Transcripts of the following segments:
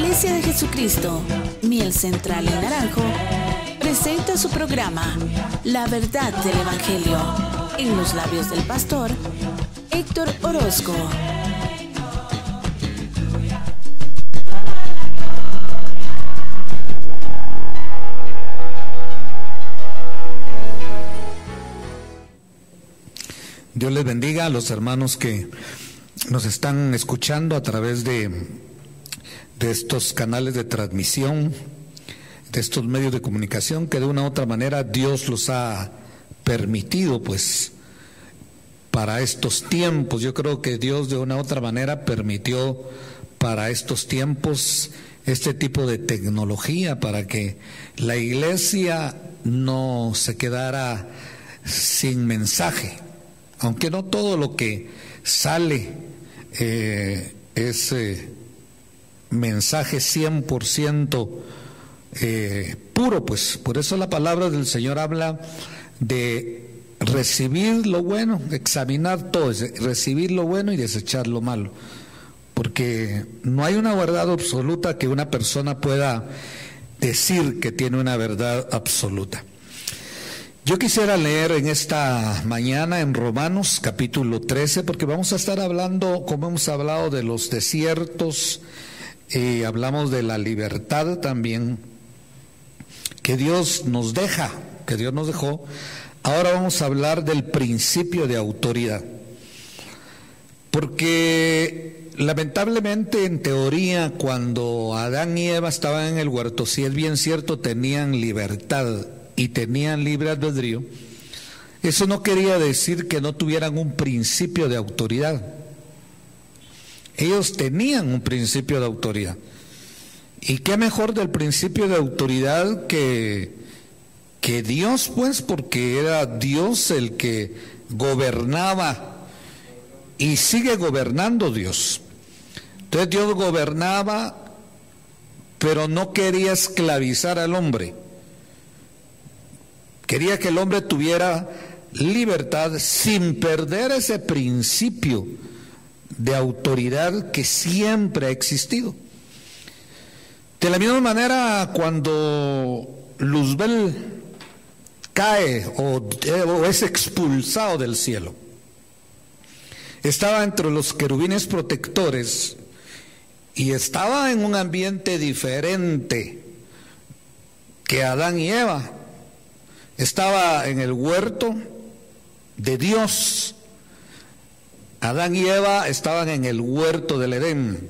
Iglesia de Jesucristo, Miel Central en Naranjo, presenta su programa La Verdad del Evangelio, en los labios del pastor Héctor Orozco. Dios les bendiga a los hermanos que nos están escuchando a través de estos canales de transmisión, de estos medios de comunicación que de una u otra manera Dios los ha permitido, pues, para estos tiempos. Yo creo que Dios de una u otra manera permitió para estos tiempos este tipo de tecnología para que la iglesia no se quedara sin mensaje. Aunque no todo lo que sale es mensaje 100% puro, pues por eso la palabra del Señor habla de recibir lo bueno, examinar todo, recibir lo bueno y desechar lo malo, porque no hay una verdad absoluta que una persona pueda decir que tiene una verdad absoluta. Yo quisiera leer en esta mañana en Romanos capítulo 13, porque vamos a estar hablando, como hemos hablado de los desiertos, hablamos de la libertad también, que Dios nos deja, que Dios nos dejó. Ahora vamos a hablar del principio de autoridad, porque lamentablemente en teoría cuando Adán y Eva estaban en el huerto, si es bien cierto, tenían libertad y tenían libre albedrío. Eso no quería decir que no tuvieran un principio de autoridad. Ellos tenían un principio de autoridad. ¿Y qué mejor del principio de autoridad que Dios, pues? Porque era Dios el que gobernaba y sigue gobernando Dios. Entonces Dios gobernaba, pero no quería esclavizar al hombre. Quería que el hombre tuviera libertad sin perder ese principio de autoridad que siempre ha existido. De la misma manera, cuando Luzbel cae o es expulsado del cielo, estaba entre los querubines protectores y estaba en un ambiente diferente que Adán y Eva. Estaba en el huerto de Dios. Adán y Eva estaban en el huerto del Edén.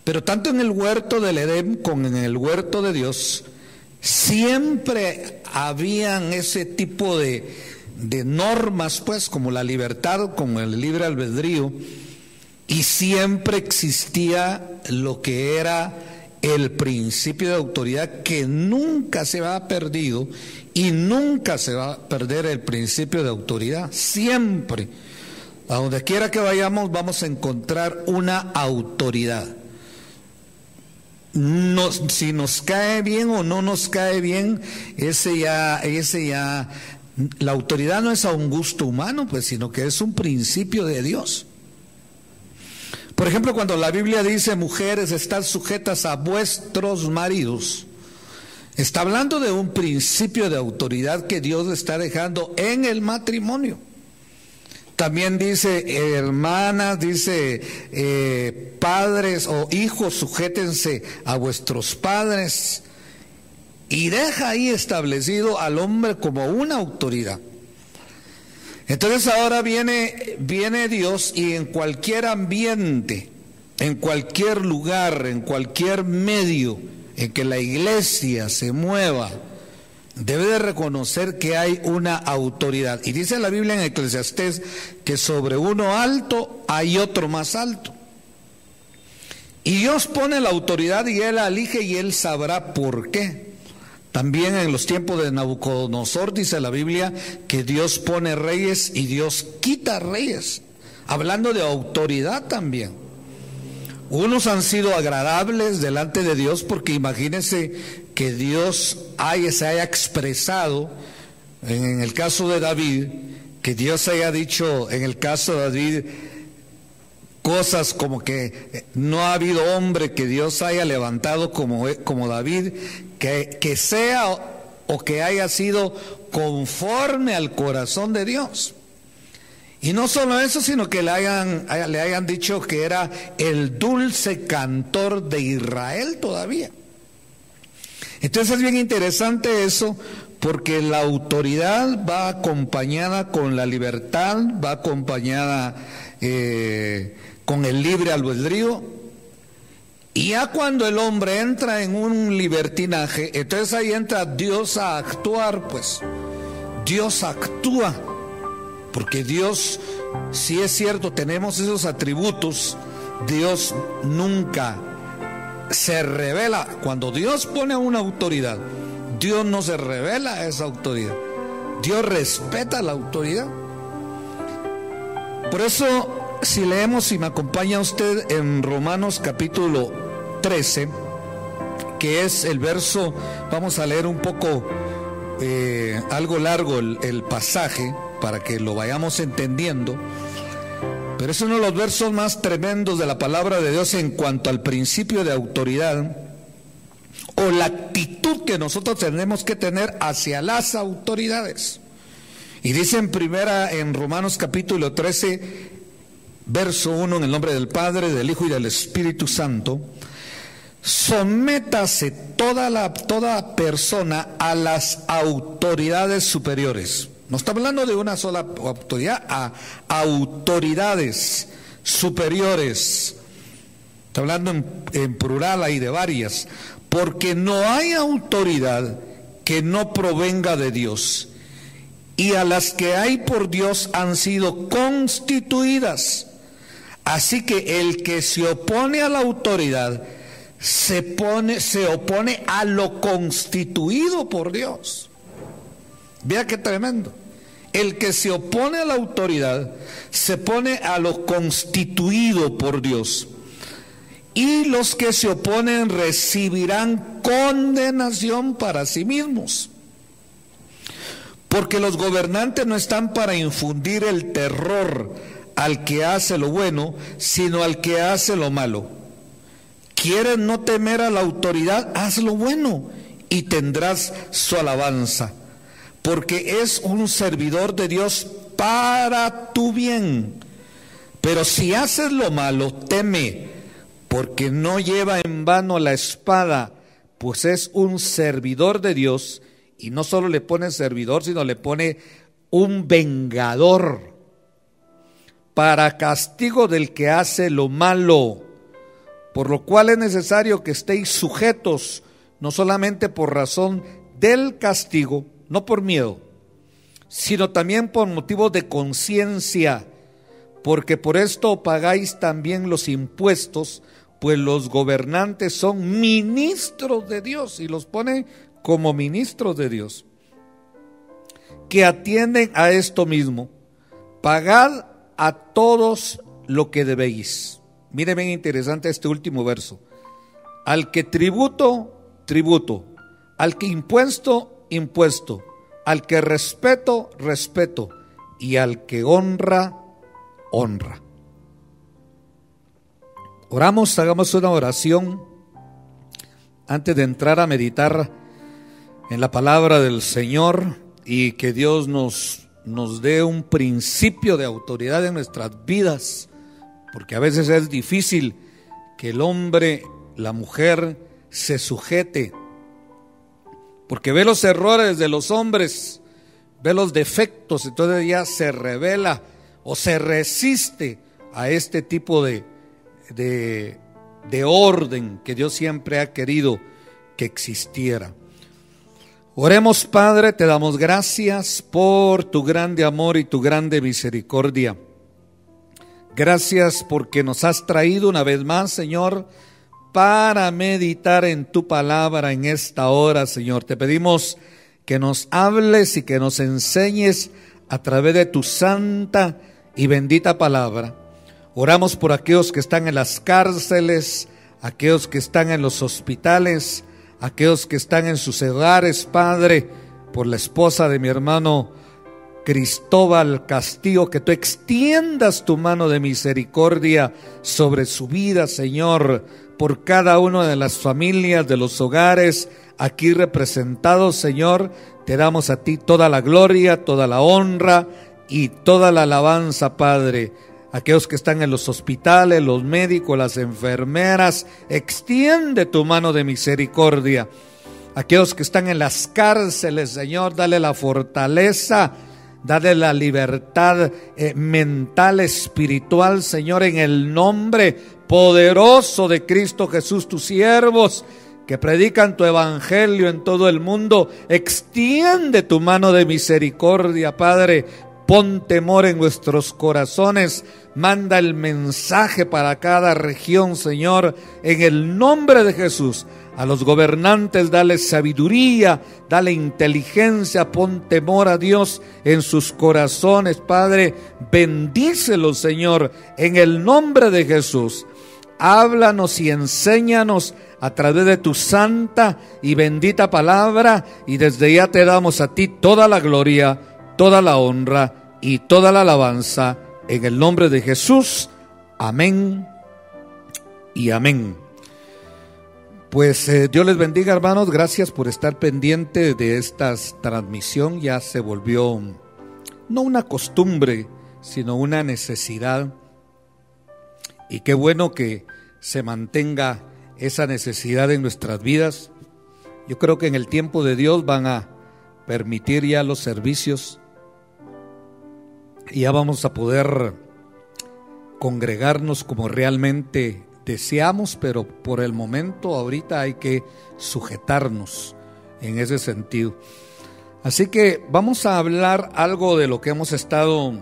Pero tanto en el huerto del Edén como en el huerto de Dios, siempre habían ese tipo de normas, pues, como la libertad, como el libre albedrío, y siempre existía lo que era el principio de autoridad, que nunca se va perdido y nunca se va a perder el principio de autoridad. Siempre, a donde quiera que vayamos, vamos a encontrar una autoridad. Si nos cae bien o no nos cae bien, la autoridad no es a un gusto humano, pues, sino que es un principio de Dios. Por ejemplo, cuando la Biblia dice: mujeres, estad sujetas a vuestros maridos, está hablando de un principio de autoridad que Dios está dejando en el matrimonio. También dice: hermanas, dice, padres o hijos, sujétense a vuestros padres. Y deja ahí establecido al hombre como una autoridad. Entonces ahora viene Dios, y en cualquier ambiente, en cualquier lugar, en cualquier medio en que la iglesia se mueva, debe de reconocer que hay una autoridad. Y dice la Biblia en Eclesiastés que sobre uno alto hay otro más alto. Y Dios pone la autoridad y Él la elige y Él sabrá por qué. También en los tiempos de Nabucodonosor dice la Biblia que Dios pone reyes y Dios quita reyes, hablando de autoridad también. Unos han sido agradables delante de Dios, porque imagínense que Dios se haya expresado, en el caso de David, que Dios haya dicho en el caso de David: cosas como que no ha habido hombre que Dios haya levantado como David, que sea o que haya sido conforme al corazón de Dios. Y no solo eso, sino que le hayan dicho que era el dulce cantor de Israel todavía. Entonces es bien interesante eso, porque la autoridad va acompañada con la libertad, va acompañada con el libre albedrío. Y ya cuando el hombre entra en un libertinaje, entonces ahí entra Dios a actuar, pues. Dios actúa, porque Dios, si es cierto, tenemos esos atributos, Dios nunca se revela. Cuando Dios pone a una autoridad, Dios no se revela a esa autoridad. Dios respeta la autoridad. Por eso, si leemos, si me acompaña usted en Romanos capítulo 13, que es el verso, vamos a leer un poco, algo largo el pasaje, para que lo vayamos entendiendo, pero es uno de los versos más tremendos de la palabra de Dios en cuanto al principio de autoridad, o la actitud que nosotros tenemos que tener hacia las autoridades. Y dice en Romanos capítulo 13, verso 1, en el nombre del Padre, del Hijo y del Espíritu Santo: sométase toda persona a las autoridades superiores. No está hablando de una sola autoridad, a autoridades superiores. Está hablando en plural ahí de varias. Porque no hay autoridad que no provenga de Dios, y a las que hay por Dios han sido constituidas. Así que el que se opone a la autoridad se opone a lo constituido por Dios. Vea qué tremendo. El que se opone a la autoridad se opone a lo constituido por Dios. Y los que se oponen recibirán condenación para sí mismos. Porque los gobernantes no están para infundir el terror al que hace lo bueno, sino al que hace lo malo. ¿Quieres no temer a la autoridad? Haz lo bueno y tendrás su alabanza, porque es un servidor de Dios para tu bien. Pero si haces lo malo, teme, porque no lleva en vano la espada, pues es un servidor de Dios. Y no solo le pone servidor, sino le pone un vengador, para castigo del que hace lo malo. Por lo cual es necesario que estéis sujetos, no solamente por razón del castigo, no por miedo, sino también por motivos de conciencia, porque por esto pagáis también los impuestos, pues los gobernantes son ministros de Dios, y los pone como ministros de Dios, que atienden a esto mismo. Pagad a todos lo que debéis. Miren bien interesante este último verso. Al que tributo, tributo. Al que impuesto, impuesto. Al que respeto, respeto. Y al que honra, honra. Oramos, hagamos una oración antes de entrar a meditar en la palabra del Señor, y que Dios nos dé un principio de autoridad en nuestras vidas, porque a veces es difícil que el hombre, la mujer, se sujete, porque ve los errores de los hombres, ve los defectos, entonces ya se revela o se resiste a este tipo de orden que Dios siempre ha querido que existiera. Oremos, Padre, te damos gracias por tu grande amor y tu grande misericordia. Gracias porque nos has traído una vez más, Señor, para meditar en tu palabra en esta hora, Señor. Te pedimos que nos hables y que nos enseñes a través de tu santa y bendita palabra. Oramos por aquellos que están en las cárceles, aquellos que están en los hospitales, aquellos que están en sus hogares, Padre, por la esposa de mi hermano Cristóbal Castillo, que tú extiendas tu mano de misericordia sobre su vida, Señor, por cada una de las familias, de los hogares aquí representados, Señor. Te damos a ti toda la gloria, toda la honra y toda la alabanza, Padre. Aquellos que están en los hospitales, los médicos, las enfermeras, extiende tu mano de misericordia. Aquellos que están en las cárceles, Señor, dale la fortaleza, dale la libertad mental, espiritual, Señor, en el nombre poderoso de Cristo Jesús, tus siervos que predican tu evangelio en todo el mundo. Extiende tu mano de misericordia, Padre. Pon temor en nuestros corazones, manda el mensaje para cada región, Señor, en el nombre de Jesús. A los gobernantes dale sabiduría, dale inteligencia, pon temor a Dios en sus corazones, Padre. Bendícelos, Señor, en el nombre de Jesús. Háblanos y enséñanos a través de tu santa y bendita palabra, y desde ya te damos a ti toda la gloria, toda la honra y toda la alabanza, en el nombre de Jesús. Amén y amén. Pues Dios les bendiga, hermanos. Gracias por estar pendiente de esta transmisión. Ya se volvió no una costumbre, sino una necesidad. Y qué bueno que se mantenga esa necesidad en nuestras vidas. Yo creo que en el tiempo de Dios van a permitir ya los servicios y ya vamos a poder congregarnos como realmente deseamos, pero por el momento ahorita hay que sujetarnos en ese sentido. Así que vamos a hablar algo de lo que hemos estado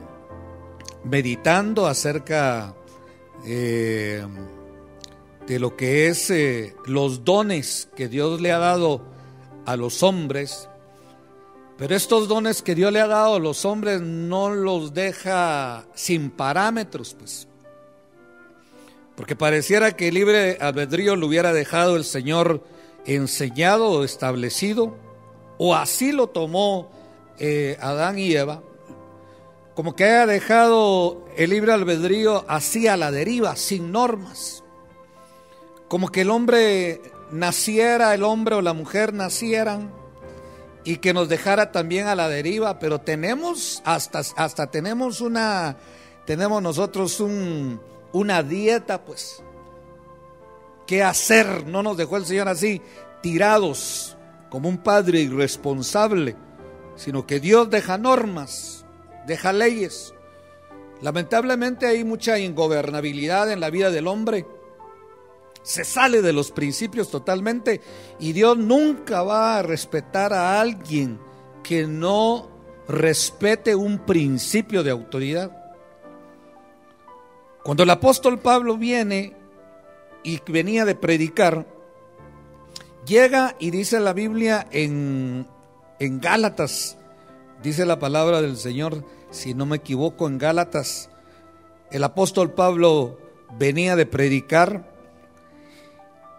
meditando acerca de lo que es los dones que Dios le ha dado a los hombres. Pero estos dones que Dios le ha dado a los hombres no los deja sin parámetros, pues. Porque pareciera que el libre albedrío lo hubiera dejado el Señor enseñado o establecido, o así lo tomó Adán y Eva, como que haya dejado el libre albedrío así a la deriva, sin normas. Como que el hombre naciera, el hombre o la mujer nacieran, y que nos dejara también a la deriva. Pero tenemos tenemos nosotros una dieta, pues, qué hacer. No nos dejó el Señor así tirados como un padre irresponsable, sino que Dios deja normas, deja leyes. Lamentablemente hay mucha ingobernabilidad en la vida del hombre. Se sale de los principios totalmente, y Dios nunca va a respetar a alguien que no respete un principio de autoridad. Cuando el apóstol Pablo venía de predicar, llega y dice la Biblia en Gálatas, dice la palabra del Señor, si no me equivoco, en Gálatas, el apóstol Pablo venía de predicar.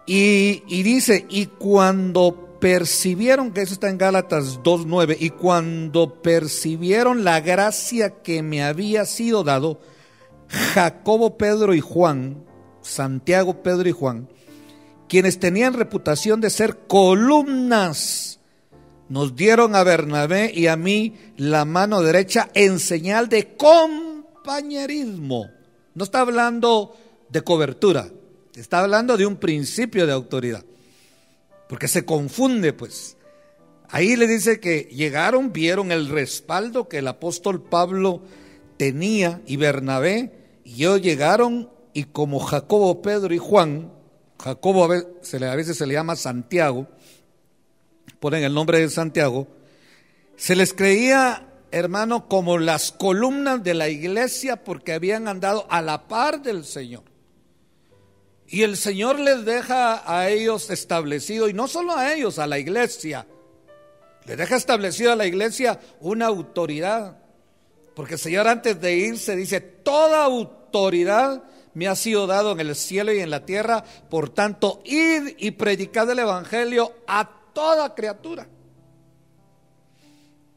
Y dice, y cuando percibieron, que eso está en Gálatas 2:9, y cuando percibieron la gracia que me había sido dado, Jacobo, Pedro y Juan, Santiago, Pedro y Juan, quienes tenían reputación de ser columnas, nos dieron a Bernabé y a mí la mano derecha en señal de compañerismo. No está hablando de cobertura, está hablando de un principio de autoridad, porque se confunde, pues. Ahí le dice que llegaron, vieron el respaldo que el apóstol Pablo tenía y Bernabé, y ellos llegaron, y como Jacobo, Pedro y Juan, Jacobo a veces se le llama Santiago, ponen el nombre de Santiago, se les creía, hermano, como las columnas de la iglesia, porque habían andado a la par del Señor. Y el Señor les deja a ellos establecido, y no solo a ellos, a la iglesia, les deja establecido a la iglesia una autoridad. Porque el Señor, antes de irse, dice, toda autoridad me ha sido dado en el cielo y en la tierra, por tanto, id y predicad el evangelio a toda criatura.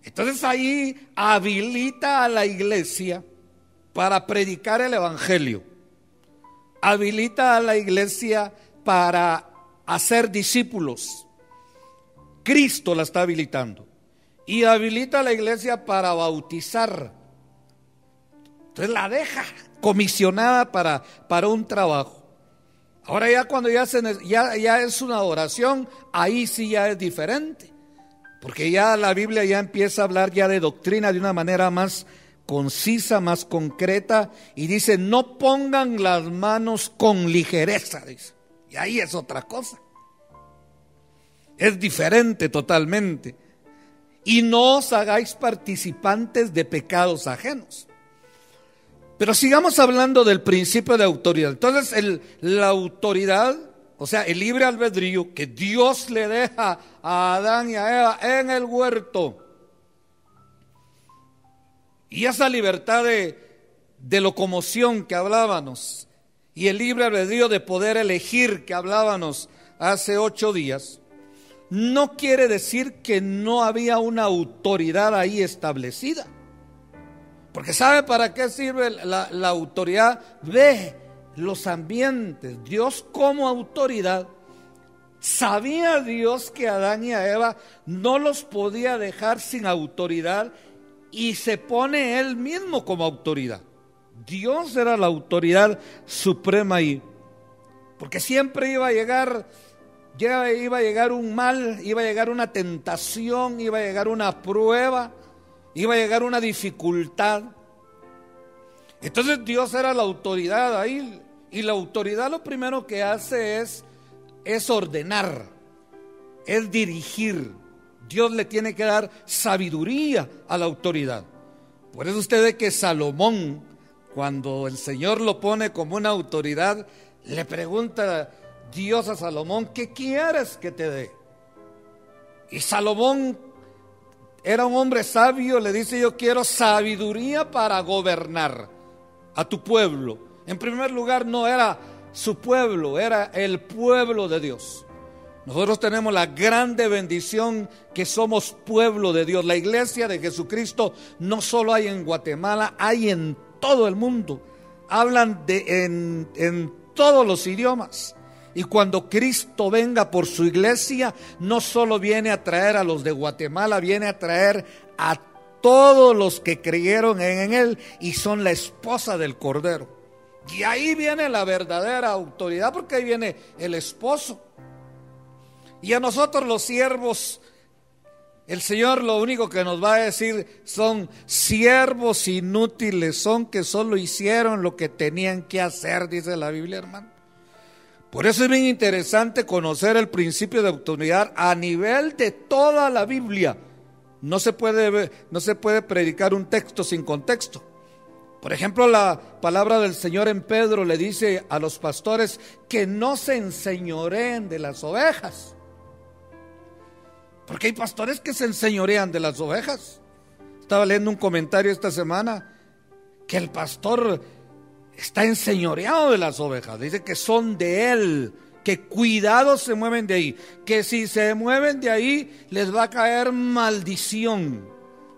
Entonces ahí habilita a la iglesia para predicar el evangelio, habilita a la iglesia para hacer discípulos. Cristo la está habilitando y habilita a la iglesia para bautizar. Entonces la deja comisionada para un trabajo. Ahora ya cuando ya es una oración, ahí sí ya es diferente, porque ya la Biblia ya empieza a hablar ya de doctrina de una manera más concisa, más concreta, y dice: no pongan las manos con ligereza, dice. Y ahí es otra cosa, es diferente totalmente. Y no os hagáis participantes de pecados ajenos. Pero sigamos hablando del principio de autoridad. Entonces la autoridad, o sea, el libre albedrío que Dios le deja a Adán y a Eva en el huerto, y esa libertad de locomoción que hablábamos, y el libre albedrío de poder elegir que hablábamos hace 8 días, no quiere decir que no había una autoridad ahí establecida. Porque ¿sabe para qué sirve la autoridad? Ve los ambientes. Dios como autoridad, sabía Dios que a Adán y a Eva no los podía dejar sin autoridad, y se pone Él mismo como autoridad. Dios era la autoridad suprema ahí, porque siempre iba a llegar un mal, iba a llegar una tentación, iba a llegar una prueba, iba a llegar una dificultad. Entonces Dios era la autoridad ahí, y la autoridad lo primero que hace es ordenar, es dirigir. Dios le tiene que dar sabiduría a la autoridad. Por eso usted ve que Salomón, cuando el Señor lo pone como una autoridad, le pregunta Dios a Salomón: ¿qué quieres que te dé? Y Salomón era un hombre sabio, le dice: yo quiero sabiduría para gobernar a tu pueblo. En primer lugar, no era su pueblo, era el pueblo de Dios. Nosotros tenemos la grande bendición que somos pueblo de Dios. La iglesia de Jesucristo no solo hay en Guatemala, hay en todo el mundo. Hablan en todos los idiomas. Y cuando Cristo venga por su iglesia, no solo viene a traer a los de Guatemala, viene a traer a todos los que creyeron en Él y son la esposa del Cordero. Y ahí viene la verdadera autoridad, porque ahí viene el esposo. Y a nosotros los siervos, el Señor lo único que nos va a decir son siervos inútiles, son que solo hicieron lo que tenían que hacer, dice la Biblia, hermano. Por eso es bien interesante conocer el principio de autoridad a nivel de toda la Biblia. No se puede predicar un texto sin contexto. Por ejemplo, la palabra del Señor en Pedro le dice a los pastores que no se enseñoreen de las ovejas. Porque hay pastores que se enseñorean de las ovejas. Estaba leyendo un comentario esta semana que el pastor está enseñoreado de las ovejas. Dice que son de él, que cuidado se mueven de ahí, que si se mueven de ahí les va a caer maldición.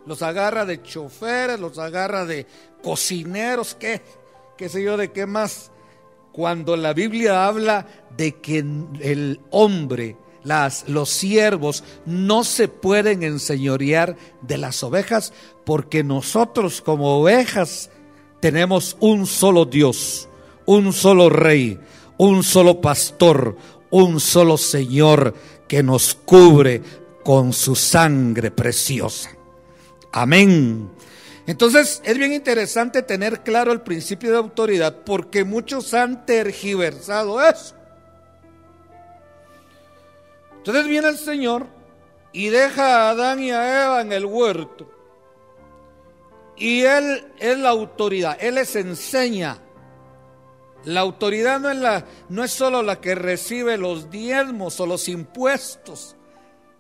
Los agarra de choferes, los agarra de cocineros, qué sé yo de qué más. Cuando la Biblia habla de que el hombre, los siervos no se pueden enseñorear de las ovejas, porque nosotros como ovejas tenemos un solo Dios, un solo Rey, un solo pastor, un solo Señor que nos cubre con su sangre preciosa. Amén. Entonces es bien interesante tener claro el principio de autoridad, porque muchos han tergiversado eso. Entonces viene el Señor y deja a Adán y a Eva en el huerto, y Él es la autoridad, Él les enseña. La autoridad no es solo la que recibe los diezmos o los impuestos,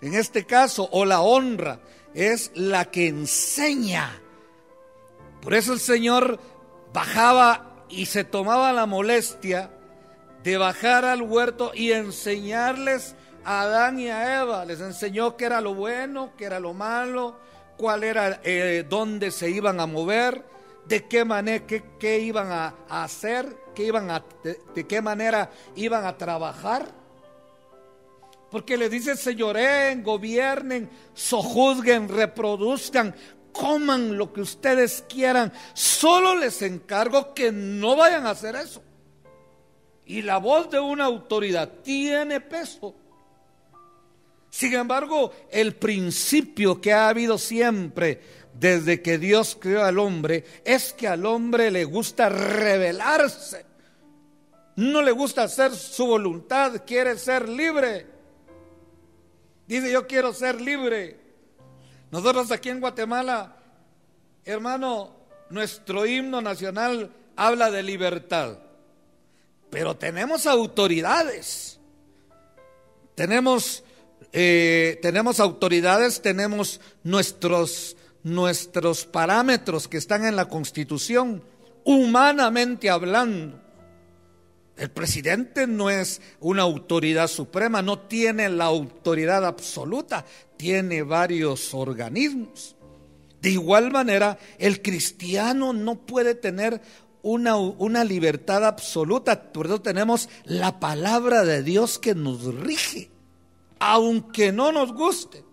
en este caso, o la honra, es la que enseña. Por eso el Señor bajaba y se tomaba la molestia de bajar al huerto y enseñarles a Adán y a Eva. Les enseñó qué era lo bueno, qué era lo malo, cuál era, dónde se iban a mover, de qué manera, qué iban a hacer, de qué manera iban a trabajar. Porque le dice: señoreen, gobiernen, sojuzguen, reproduzcan, coman lo que ustedes quieran. Solo les encargo que no vayan a hacer eso. Y la voz de una autoridad tiene peso. Sin embargo, el principio que ha habido siempre desde que Dios creó al hombre es que al hombre le gusta rebelarse. No le gusta hacer su voluntad, quiere ser libre. Dice: yo quiero ser libre. Nosotros aquí en Guatemala, hermano, nuestro himno nacional habla de libertad. Pero tenemos autoridades. Tenemos autoridades, tenemos nuestros parámetros que están en la Constitución, humanamente hablando. El presidente no es una autoridad suprema, no tiene la autoridad absoluta, tiene varios organismos. De igual manera, el cristiano no puede tener una libertad absoluta. Por eso tenemos la palabra de Dios que nos rige, aunque no nos guste.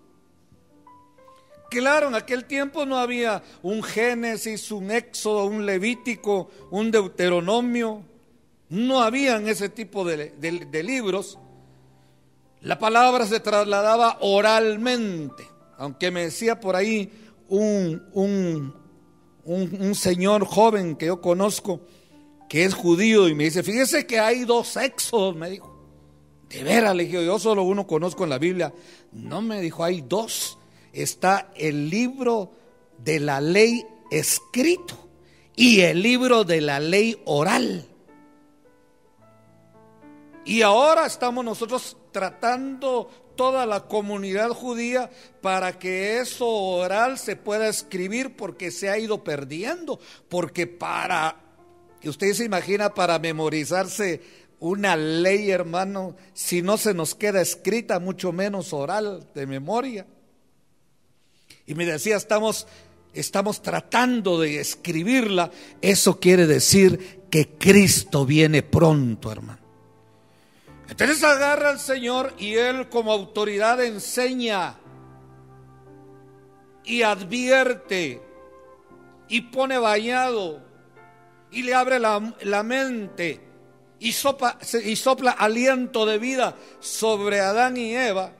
Claro, en aquel tiempo no había un Génesis, un Éxodo, un Levítico, un Deuteronomio. No habían ese tipo de libros. La palabra se trasladaba oralmente. Aunque me decía por ahí un señor joven que yo conozco, que es judío, y me dice: fíjese que hay 2 éxodos, me dijo. De veras, le dije: yo solo uno conozco en la Biblia. No, me dijo, hay 2. Está el libro de la ley escrito y el libro de la ley oral. Y ahora estamos nosotros tratando toda la comunidad judía para que eso oral se pueda escribir, porque se ha ido perdiendo. Porque que usted se imagina, para memorizarse una ley, hermano, si no se nos queda escrita, mucho menos oral de memoria. Y me decía: estamos tratando de escribirla. Eso quiere decir que Cristo viene pronto, hermano. Entonces agarra al Señor y Él, como autoridad, enseña y advierte y pone bañado y le abre la mente y sopla aliento de vida sobre Adán y Eva.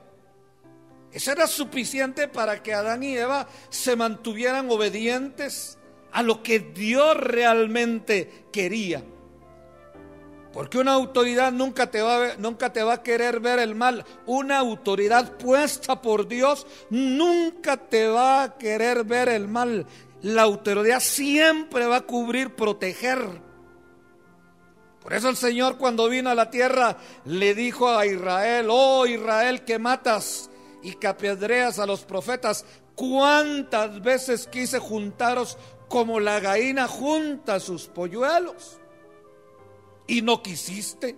Eso era suficiente para que Adán y Eva se mantuvieran obedientes a lo que Dios realmente quería. Porque una autoridad nunca te va a querer ver el mal. Una autoridad puesta por Dios nunca te va a querer ver el mal. La autoridad siempre va a cubrir, proteger. Por eso el Señor, cuando vino a la tierra, le dijo a Israel: oh Israel, que matas y que apedreas a los profetas, cuántas veces quise juntaros como la gallina junta sus polluelos, y no quisiste.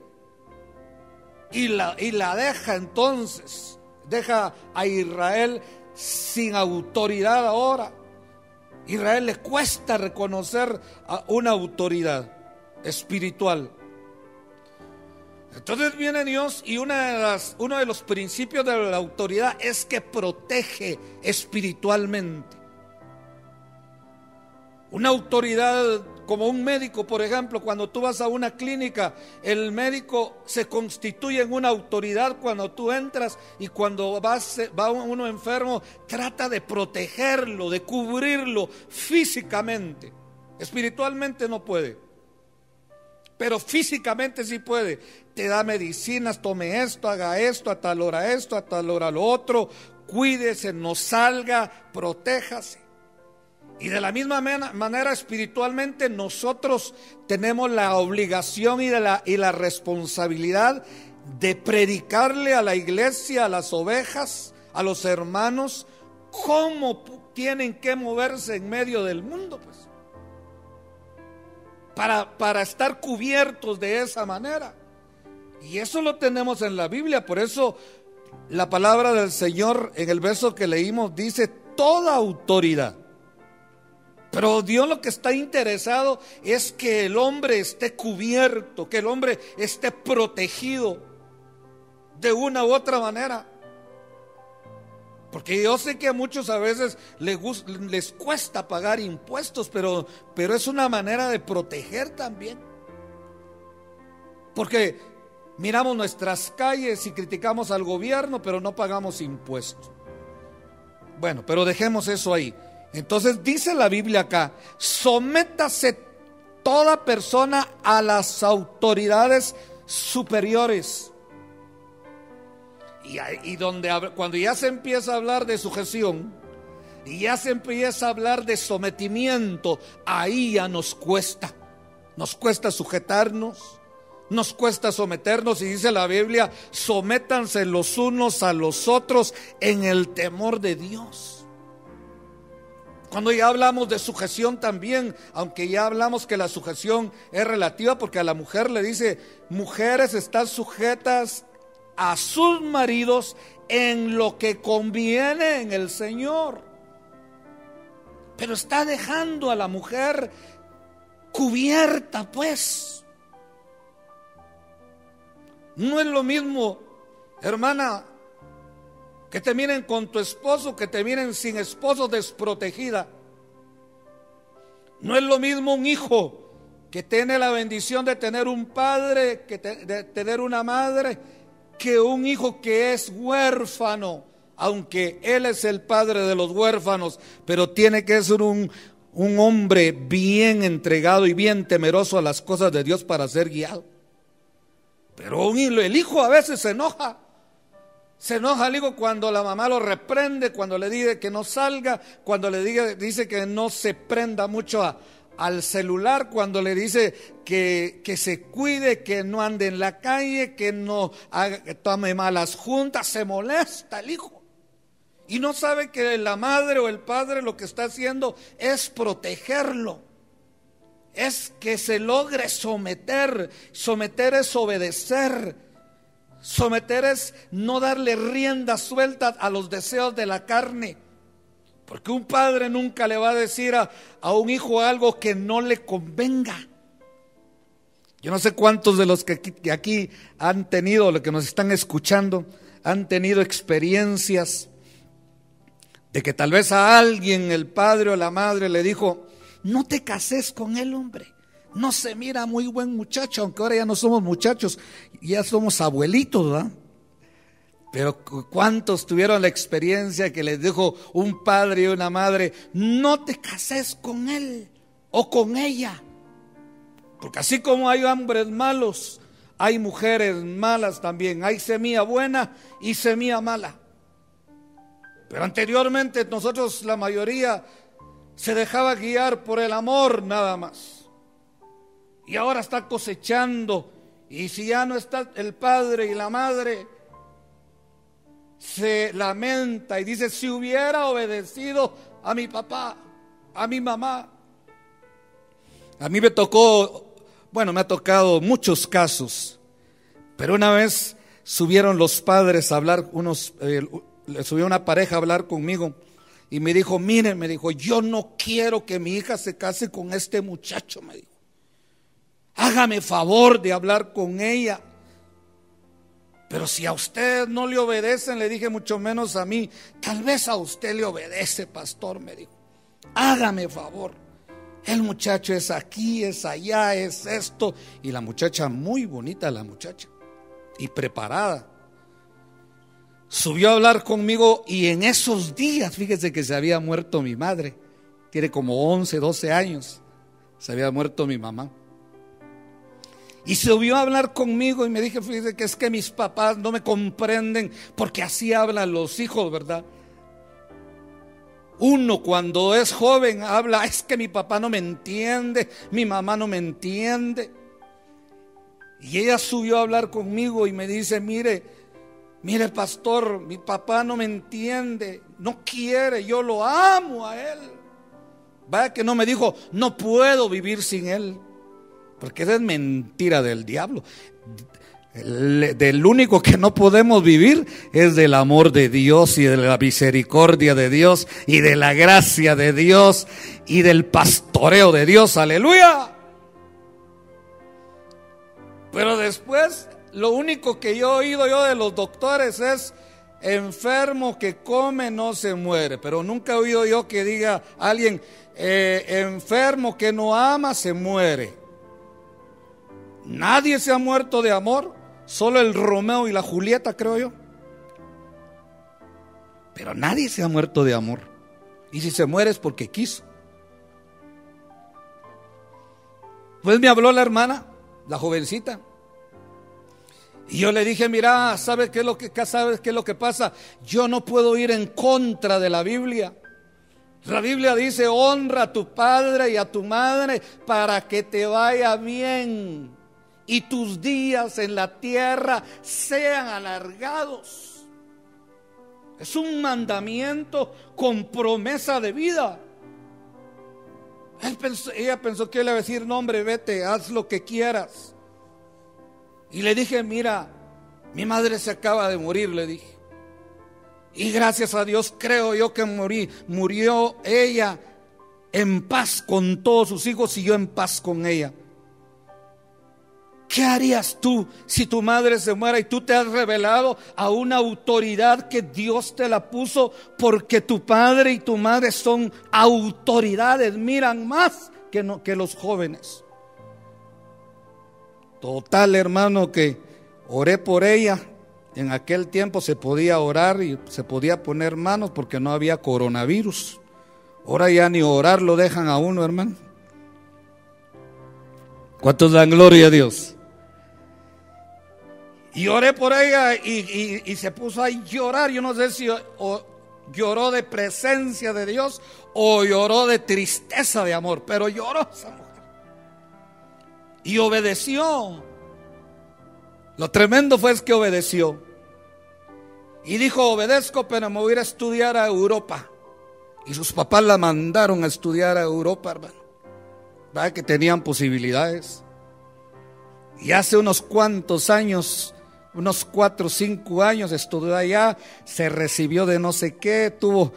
Y la deja entonces, deja a Israel sin autoridad ahora. Israel le cuesta reconocer a una autoridad espiritual. Entonces viene Dios, y uno de los principios de la autoridad es que protege espiritualmente. Una autoridad como un médico, por ejemplo, cuando tú vas a una clínica, el médico se constituye en una autoridad cuando tú entras, y cuando va uno enfermo, trata de protegerlo, de cubrirlo físicamente. Espiritualmente no puede, pero físicamente sí puede. Te da medicinas: tome esto, haga esto, a tal hora lo otro, cuídese, no salga, protéjase. Y de la misma manera, espiritualmente, nosotros tenemos la obligación y la responsabilidad de predicarle a la iglesia, a las ovejas, a los hermanos, cómo tienen que moverse en medio del mundo, pues, para estar cubiertos de esa manera. Y eso lo tenemos en la Biblia. Por eso la palabra del Señor, en el verso que leímos, dice: toda autoridad. Pero Dios lo que está interesado es que el hombre esté cubierto, que el hombre esté protegido de una u otra manera. Porque yo sé que a muchos a veces les cuesta pagar impuestos, pero es una manera de proteger también. Porque miramos nuestras calles y criticamos al gobierno, pero no pagamos impuestos. Bueno, pero dejemos eso ahí. Entonces dice la Biblia acá: sométase toda persona a las autoridades superiores. Y cuando ya se empieza a hablar de sujeción y ya se empieza a hablar de sometimiento, ahí ya nos cuesta sujetarnos, nos cuesta someternos. Y dice la Biblia: sométanse los unos a los otros en el temor de Dios. Cuando ya hablamos de sujeción también, aunque ya hablamos que la sujeción es relativa, porque a la mujer le dice: mujeres, están sujetas a sus maridos en lo que conviene en el Señor. Pero está dejando a la mujer cubierta, pues. No es lo mismo, hermana, que te miren con tu esposo, que te miren sin esposo, desprotegida. No es lo mismo un hijo que tiene la bendición de tener un padre, de tener una madre, que un hijo que es huérfano, aunque él es el padre de los huérfanos, pero tiene que ser un hombre bien entregado y bien temeroso a las cosas de Dios para ser guiado. Pero el hijo a veces se enoja el hijo cuando la mamá lo reprende, cuando le dice que no salga, cuando le dice que no se prenda mucho al celular, cuando le dice que se cuide, que no ande en la calle, que tome malas juntas. Se molesta el hijo y no sabe que la madre o el padre lo que está haciendo es protegerlo, es que se logre someter. Someter es obedecer, someter es no darle rienda suelta a los deseos de la carne. Porque un padre nunca le va a decir a un hijo algo que no le convenga. Yo no sé cuántos de los que aquí han tenido, los que nos están escuchando, han tenido experiencias de que tal vez a alguien, el padre o la madre, le dijo: no te cases con él, hombre, no se mira muy buen muchacho. Aunque ahora ya no somos muchachos, ya somos abuelitos, ¿verdad? Pero ¿cuántos tuvieron la experiencia que les dijo un padre y una madre: no te cases con él o con ella? Porque así como hay hombres malos, hay mujeres malas también. Hay semilla buena y semilla mala. Pero anteriormente nosotros, la mayoría, se dejaba guiar por el amor nada más. Y ahora está cosechando. Y si ya no está el padre y la madre, se lamenta y dice: si hubiera obedecido a mi papá, a mi mamá. A mí me ha tocado muchos casos, pero una vez subieron los padres a hablar, subió una pareja a hablar conmigo y me dijo: mire, me dijo, yo no quiero que mi hija se case con este muchacho, me dijo. Hágame favor de hablar con ella. Pero si a usted no le obedecen, le dije, mucho menos a mí. Tal vez a usted le obedece, pastor, me dijo. Hágame favor. El muchacho es aquí, es allá, es esto. Y la muchacha, muy bonita la muchacha, y preparada. Subió a hablar conmigo y en esos días, fíjese que se había muerto mi madre. Tiene como 11, 12 años. Se había muerto mi mamá. Y subió a hablar conmigo y me dije: fíjese que es que mis papás no me comprenden, porque así hablan los hijos, ¿verdad? Uno cuando es joven habla: es que mi papá no me entiende, mi mamá no me entiende. Y ella subió a hablar conmigo y me dice: mire pastor, mi papá no me entiende, no quiere, yo lo amo a él. Vaya que no me dijo: no puedo vivir sin él. Porque esa es mentira del diablo. Del único que no podemos vivir es del amor de Dios y de la misericordia de Dios y de la gracia de Dios y del pastoreo de Dios. Aleluya. Pero después lo único que yo he oído yo de los doctores es: enfermo que come no se muere. Pero nunca he oído yo que diga alguien: enfermo que no ama se muere. Nadie se ha muerto de amor. Solo el Romeo y la Julieta, creo yo. Pero nadie se ha muerto de amor. Y si se muere es porque quiso. Pues me habló la hermana, la jovencita. Y yo le dije: mira, ¿sabes qué es lo que pasa? Yo no puedo ir en contra de la Biblia. La Biblia dice: honra a tu padre y a tu madre para que te vaya bien y tus días en la tierra sean alargados. Es un mandamiento con promesa de vida. Ella pensó que yo le iba a decir: no, hombre, vete, haz lo que quieras. Y le dije: mira, mi madre se acaba de morir, le dije. Y gracias a Dios creo yo que murió ella en paz con todos sus hijos y yo en paz con ella. ¿Qué harías tú si tu madre se muera y tú te has revelado a una autoridad que Dios te la puso? Porque tu padre y tu madre son autoridades, miran más que los jóvenes. Total, hermano, que oré por ella. En aquel tiempo se podía orar y se podía poner manos porque no había coronavirus. Ahora ya ni orar lo dejan a uno, hermano. ¿Cuántos dan gloria a Dios? Y oré por ella y se puso a llorar. Yo no sé si lloró de presencia de Dios o lloró de tristeza de amor, pero lloró esa mujer. Y obedeció. Lo tremendo fue que obedeció. Y dijo: obedezco, pero me voy a ir a estudiar a Europa. Y sus papás la mandaron a estudiar a Europa, hermano. ¿Verdad que tenían posibilidades? Y hace unos cuantos años, unos 4 o 5 años, estudió allá, se recibió de no sé qué, tuvo,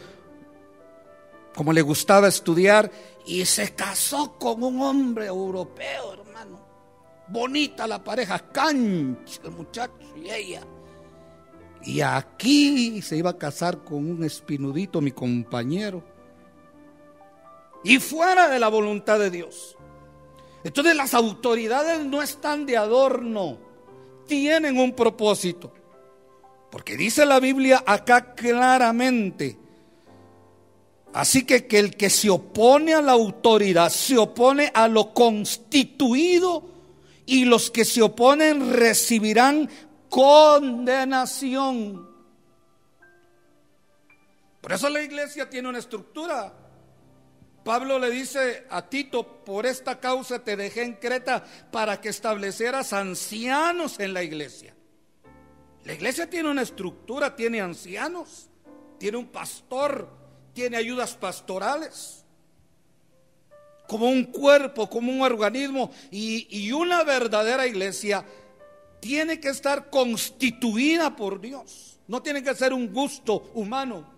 como le gustaba estudiar, y se casó con un hombre europeo, hermano. Bonita la pareja, cancha el muchacho y ella. Y aquí se iba a casar con un espinudito, mi compañero. Y fuera de la voluntad de Dios. Entonces las autoridades no están de adorno, tienen un propósito. Porque dice la Biblia acá claramente: así que el que se opone a la autoridad se opone a lo constituido, y los que se oponen recibirán condenación. Por eso la iglesia tiene una estructura. Pablo le dice a Tito: por esta causa te dejé en Creta para que establecieras ancianos en la iglesia. La iglesia tiene una estructura, tiene ancianos, tiene un pastor, tiene ayudas pastorales, como un cuerpo, como un organismo. Y una verdadera iglesia tiene que estar constituida por Dios, no tiene que ser un gusto humano.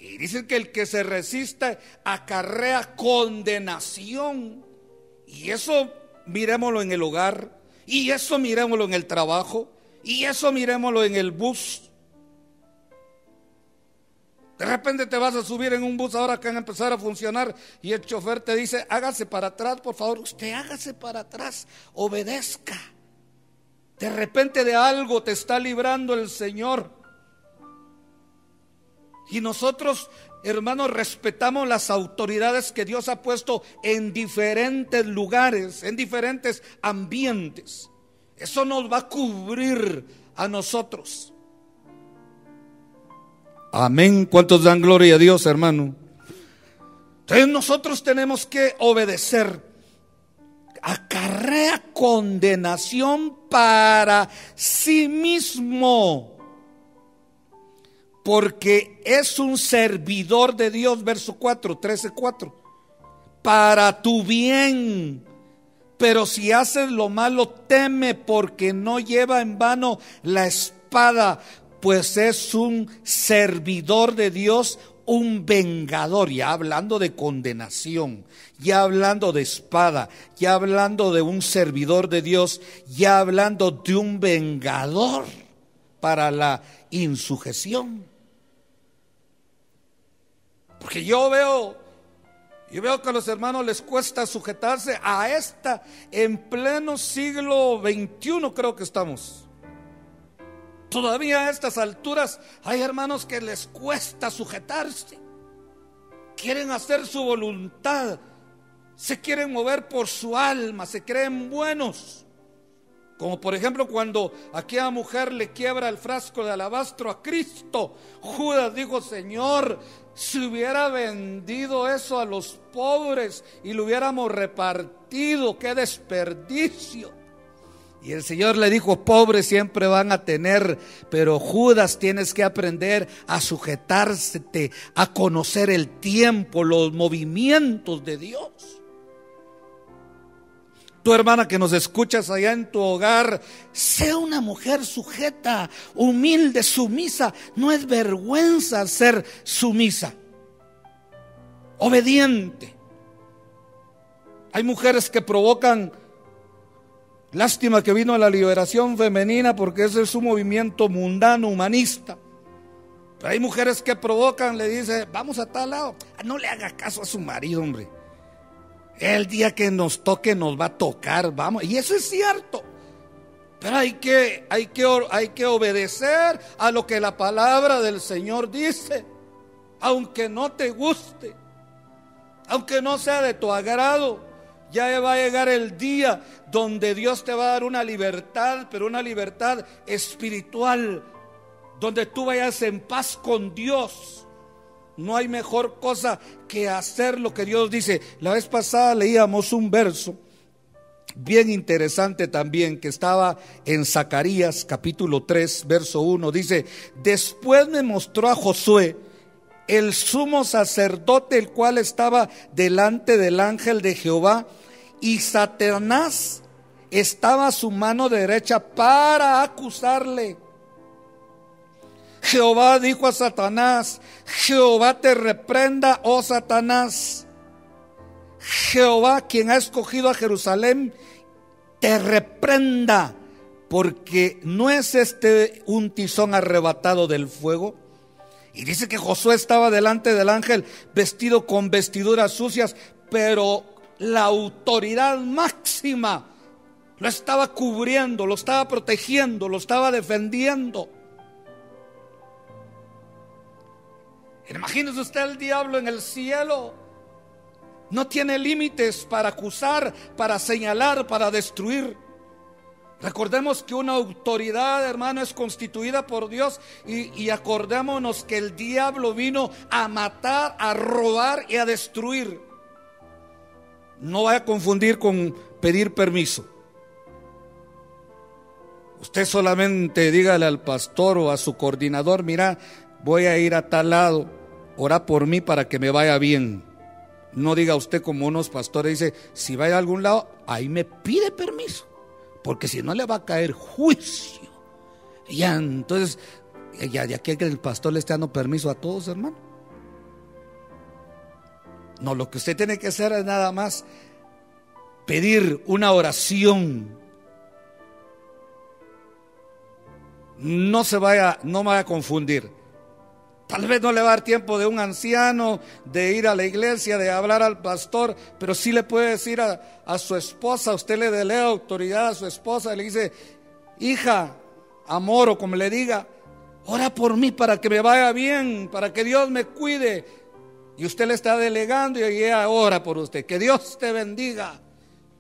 Y dicen que el que se resiste acarrea condenación. Y eso miremoslo en el hogar, y eso miremoslo en el trabajo, y eso miremoslo en el bus. De repente te vas a subir en un bus ahora que van a empezar a funcionar y el chofer te dice: hágase para atrás, por favor. Usted hágase para atrás, obedezca. De repente de algo te está librando el Señor. Y nosotros, hermanos, respetamos las autoridades que Dios ha puesto en diferentes lugares, en diferentes ambientes. Eso nos va a cubrir a nosotros. Amén. ¿Cuántos dan gloria a Dios, hermano? Entonces nosotros tenemos que obedecer. Acarrea condenación para sí mismo, porque es un servidor de Dios. Verso 4, 13:4. Para tu bien Pero si haces lo malo, teme, porque no lleva en vano la espada, pues es un servidor de Dios, un vengador. Ya hablando de condenación, ya hablando de espada, ya hablando de un servidor de Dios, ya hablando de un vengador para la insujeción. Porque yo veo que a los hermanos les cuesta sujetarse a esta, en pleno siglo XXI creo que estamos. Todavía a estas alturas hay hermanos que les cuesta sujetarse. Quieren hacer su voluntad, se quieren mover por su alma, se creen buenos. Como por ejemplo cuando aquella mujer le quiebra el frasco de alabastro a Cristo, Judas dijo: Señor, si hubiera vendido eso a los pobres y lo hubiéramos repartido, qué desperdicio. Y el Señor le dijo: pobres siempre van a tener, pero Judas, tienes que aprender a sujetarse, a conocer el tiempo, los movimientos de Dios. Tu hermana que nos escuchas allá en tu hogar, sea una mujer sujeta, humilde, sumisa. No es vergüenza ser sumisa, obediente. Hay mujeres que provocan, lástima que vino la liberación femenina, porque ese es un movimiento mundano, humanista. Pero hay mujeres que provocan, le dice: vamos a tal lado. No le haga caso a su marido, hombre. El día que nos toque nos va a tocar, vamos. Y eso es cierto. Pero hay que obedecer a lo que la palabra del Señor dice, aunque no te guste, aunque no sea de tu agrado. Ya va a llegar el día donde Dios te va a dar una libertad, pero una libertad espiritual, donde tú vayas en paz con Dios. No hay mejor cosa que hacer lo que Dios dice. La vez pasada leíamos un verso bien interesante también, que estaba en Zacarías capítulo 3 verso 1. Dice: después me mostró a Josué, el sumo sacerdote, el cual estaba delante del ángel de Jehová, y Satanás estaba a su mano derecha para acusarle. Jehová dijo a Satanás: Jehová te reprenda, oh Satanás. Jehová, quien ha escogido a Jerusalén, te reprenda, porque no es este un tizón arrebatado del fuego. Y dice que Josué estaba delante del ángel vestido con vestiduras sucias, pero la autoridad máxima lo estaba cubriendo, lo estaba protegiendo, lo estaba defendiendo. Imagínese usted el diablo en el cielo. No tiene límites para acusar, para señalar, para destruir. Recordemos que una autoridad, hermano, es constituida por Dios, y acordémonos que el diablo vino a matar, a robar y a destruir. No vaya a confundir con pedir permiso. Usted solamente dígale al pastor o a su coordinador: mira, voy a ir a tal lado, ora por mí para que me vaya bien. No diga usted como unos pastores, dice: si vaya a algún lado, ahí me pide permiso, porque si no le va a caer juicio. Y ya, entonces, ya que el pastor le esté dando permiso a todos, hermano. No, lo que usted tiene que hacer es nada más pedir una oración. No me vaya a confundir. Tal vez no le va a dar tiempo de un anciano de ir a la iglesia, de hablar al pastor, pero sí le puede decir a su esposa. Usted le delega autoridad a su esposa, le dice: hija, amor, o como le diga, ora por mí para que me vaya bien, para que Dios me cuide. Y usted le está delegando y ella ora por usted. Que Dios te bendiga,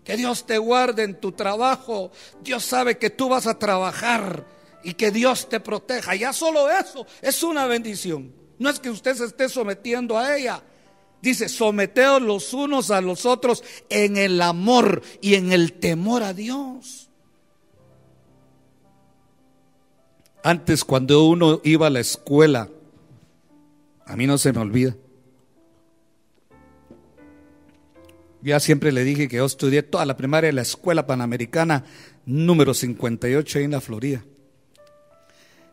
que Dios te guarde en tu trabajo. Dios sabe que tú vas a trabajar y que Dios te proteja. Ya solo eso es una bendición. No es que usted se esté sometiendo a ella. Dice: someteos los unos a los otros en el amor y en el temor a Dios. Antes, cuando uno iba a la escuela, a mí no se me olvida, Ya siempre le dije que yo estudié toda la primaria en la Escuela Panamericana número 58 ahí en la Florida.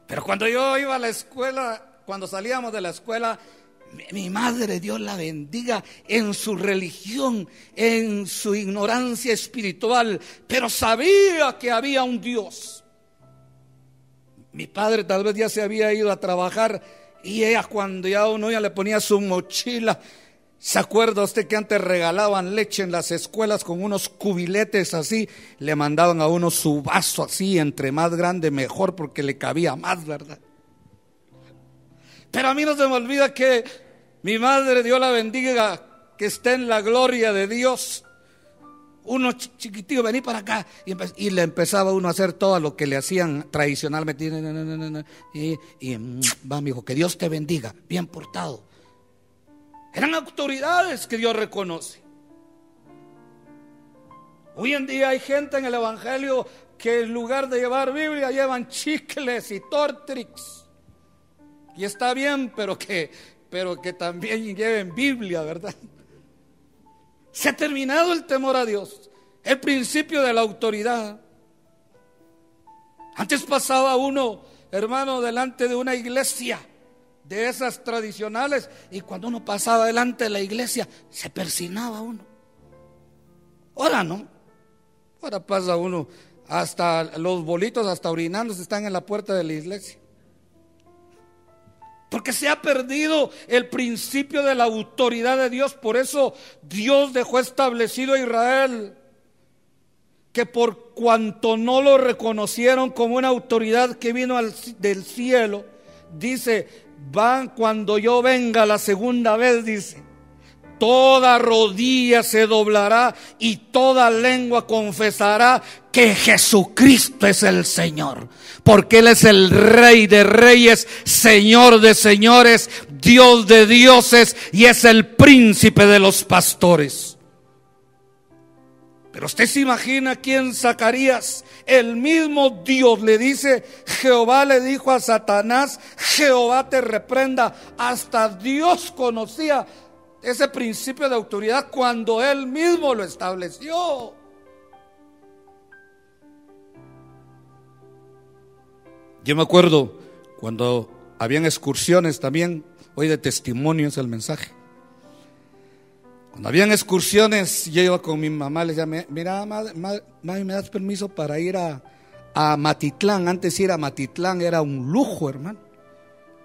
Pero cuando yo iba a la escuela, cuando salíamos de la escuela, mi madre, Dios la bendiga, en su religión, en su ignorancia espiritual, pero sabía que había un Dios. Mi padre tal vez ya se había ido a trabajar y ella, cuando ya uno ya le ponía su mochila, ¿se acuerda usted que antes regalaban leche en las escuelas con unos cubiletes así? Le mandaban a uno su vaso así, entre más grande mejor, porque le cabía más, ¿verdad? Pero a mí no se me olvida que mi madre, Dios la bendiga, que esté en la gloria de Dios. Uno chiquitito, vení para acá. Y le empezaba uno a hacer todo lo que le hacían tradicionalmente. Y va, mi hijo, que Dios te bendiga, bien portado. Eran autoridades que Dios reconoce. Hoy en día hay gente en el evangelio que en lugar de llevar Biblia llevan chicles y Tortrix. Y está bien, pero que también lleven Biblia, ¿verdad? Se ha terminado el temor a Dios, el principio de la autoridad. Antes pasaba uno, hermano, delante de una iglesia de esas tradicionales, y cuando uno pasaba delante de la iglesia se persinaba uno. Ahora no, ahora pasa uno, hasta los bolitos, hasta orinándose, están en la puerta de la iglesia. Porque se ha perdido el principio de la autoridad de Dios. Por eso Dios dejó establecido a Israel que por cuanto no lo reconocieron como una autoridad que vino del cielo, dice, van cuando yo venga la segunda vez, dice, toda rodilla se doblará y toda lengua confesará que Jesucristo es el Señor, porque Él es el Rey de reyes, Señor de señores, Dios de dioses, y es el príncipe de los pastores. Pero usted se imagina aquí en Zacarías, el mismo Dios le dice, Jehová le dijo a Satanás, Jehová te reprenda. Hasta Dios conocía ese principio de autoridad cuando Él mismo lo estableció. Yo me acuerdo cuando habían excursiones también, hoy de testimonio es el mensaje. Cuando habían excursiones, yo iba con mi mamá, le decía, mira, mami, ¿me das permiso para ir a Matitlán? Antes ir a Matitlán era un lujo, hermano.